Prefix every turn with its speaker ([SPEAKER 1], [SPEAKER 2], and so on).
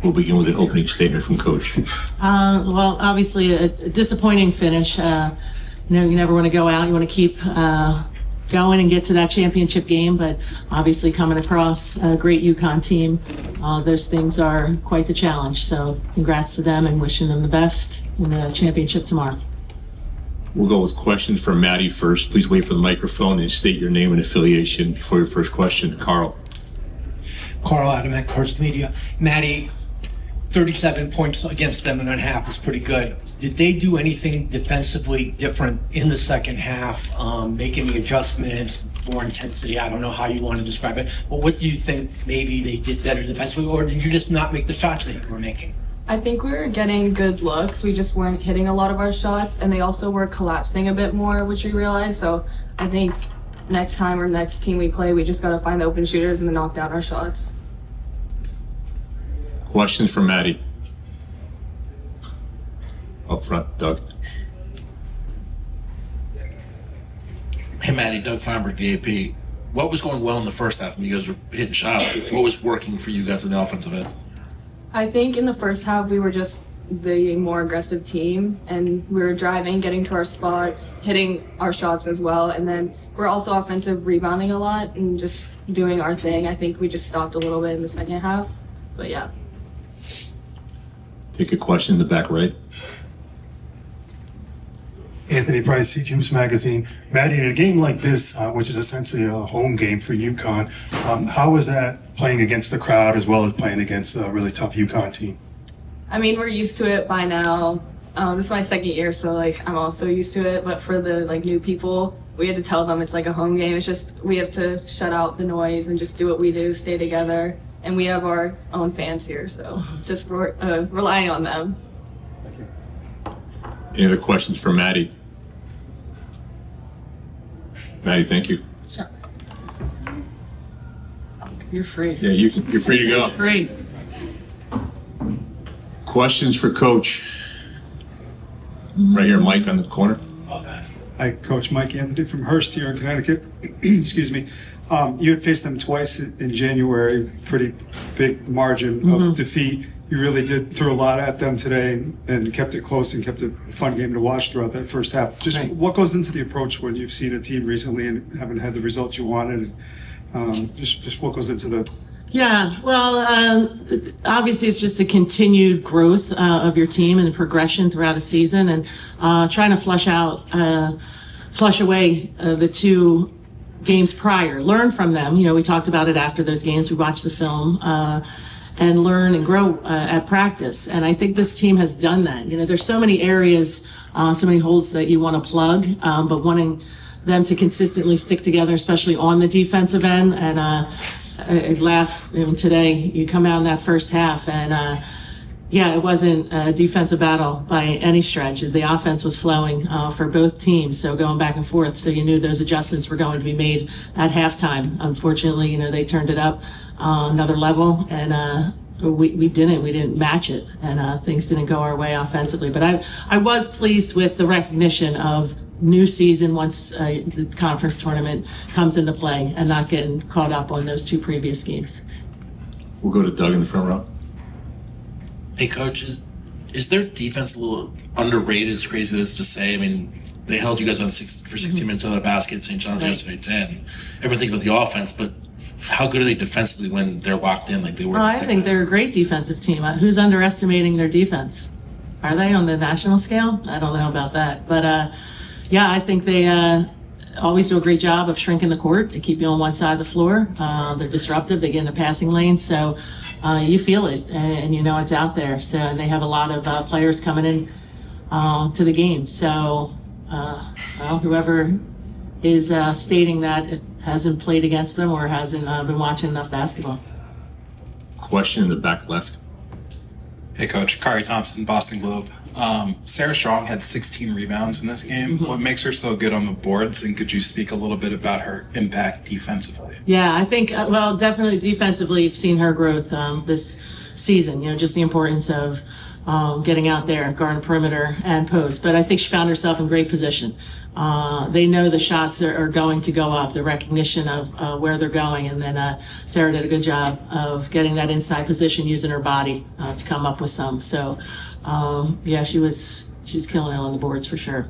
[SPEAKER 1] We'll begin with an opening statement from Coach.
[SPEAKER 2] Well, obviously a disappointing finish. You never want to go out. You want to keep going and get to that championship game, but obviously coming across a great Uconn team, those things are quite the challenge. So congrats to them and wishing them the best in the championship tomorrow.
[SPEAKER 1] We'll go with questions for Maddie first. Please wait for the microphone and state your name and affiliation before your first question. Carl.
[SPEAKER 3] Carl Adam at Coast Media. Maddie, 37 points against them in a half was pretty good. Did they do anything defensively different in the second half? Make any adjustment, more intensity? I don't know how you want to describe it. But what do you think maybe they did better defensively, or did you just not make the shots that you were making?
[SPEAKER 4] I think we were getting good looks. We just weren't hitting a lot of our shots, and they also were collapsing a bit more, which we realized. So I think next time or next team we play, we just got to find the open shooters and then knock down our shots.
[SPEAKER 1] Questions for Maddie. Up front, Doug.
[SPEAKER 5] Hey, Maddie, Doug Feinberg, the AP. What was going well in the first half when you guys were hitting shots? What was working for you guys in the offensive end?
[SPEAKER 4] I think in the first half we were just the more aggressive team, and we were driving, getting to our spots, hitting our shots as well, and then we're also offensive rebounding a lot and just doing our thing. I think we just stopped a little bit in the second half, but yeah.
[SPEAKER 1] Take a question in the back right.
[SPEAKER 6] Anthony Price, C-Tubes Magazine. Maddie, in a game like this, which is essentially a home game for Uconn, how is that playing against the crowd as well as playing against a really tough Uconn team?
[SPEAKER 4] I mean, we're used to it by now. This is my second year, so I'm also used to it. But for the new people, we had to tell them it's like a home game. It's just we have to shut out the noise and just do what we do, stay together. And we have our own fans here, so just relying on them.
[SPEAKER 1] Any other questions for Maddie? Maddie, thank you.
[SPEAKER 2] Sure. You're free.
[SPEAKER 1] Yeah, you're free to go.
[SPEAKER 2] Free.
[SPEAKER 1] Questions for Coach. Right here, Mike on the corner.
[SPEAKER 6] Hi, Coach Mike Anthony from Hearst here in Connecticut. Excuse me. You had faced them twice in January, pretty big margin of defeat. You really did throw a lot at them today and kept it close and kept it a fun game to watch throughout that first half. Just right. What goes into the approach when you've seen a team recently and haven't had the results you wanted? And, just what goes into the...
[SPEAKER 2] Yeah, well, obviously it's just a continued growth of your team and progression throughout a season, and trying to flush away the two games prior, learn from them. We talked about it after those games. We watched the film and learn and grow at practice. And I think this team has done that. There's so many areas, so many holes that you want to plug, but wanting them to consistently stick together, especially on the defensive end. And I laugh today. You come out in that first half, and it wasn't a defensive battle by any stretch. The offense was flowing for both teams, so going back and forth. So you knew those adjustments were going to be made at halftime. Unfortunately, they turned it up another level, and we didn't match it, and things didn't go our way offensively. But I was pleased with the recognition of new season once the conference tournament comes into play, and not getting caught up on those two previous games.
[SPEAKER 1] We'll go to Doug in the front row.
[SPEAKER 5] Hey, Coach, is their defense a little underrated, as crazy as to say? I mean, they held you guys on for 60 minutes on the basket, St. John's yesterday, 10. Everything about the offense, but how good are they defensively when they're locked in like they were?
[SPEAKER 2] I think they're a great defensive team. Who's underestimating their defense? Are they on the national scale? I don't know about that. But, I think they always do a great job of shrinking the court. They keep you on one side of the floor. They're disruptive. They get in the passing lane. So you feel it, and it's out there. So and they have a lot of players coming in to the game. So whoever is stating that it hasn't played against them or hasn't been watching enough basketball.
[SPEAKER 1] Question in the back left.
[SPEAKER 7] Hey, Coach. Kari Thompson, Boston Globe. Sarah Strong had 16 rebounds in this game. What makes her so good on the boards, and could you speak a little bit about her impact defensively?
[SPEAKER 2] Yeah, I think, definitely defensively, you've seen her growth this season, just the importance of getting out there, guarding perimeter and post. But I think she found herself in great position. they know the shots are going to go up, the recognition of where they're going. And then Sarah did a good job of getting that inside position, using her body to come up with some. So, yeah, she was killing it on the boards for sure.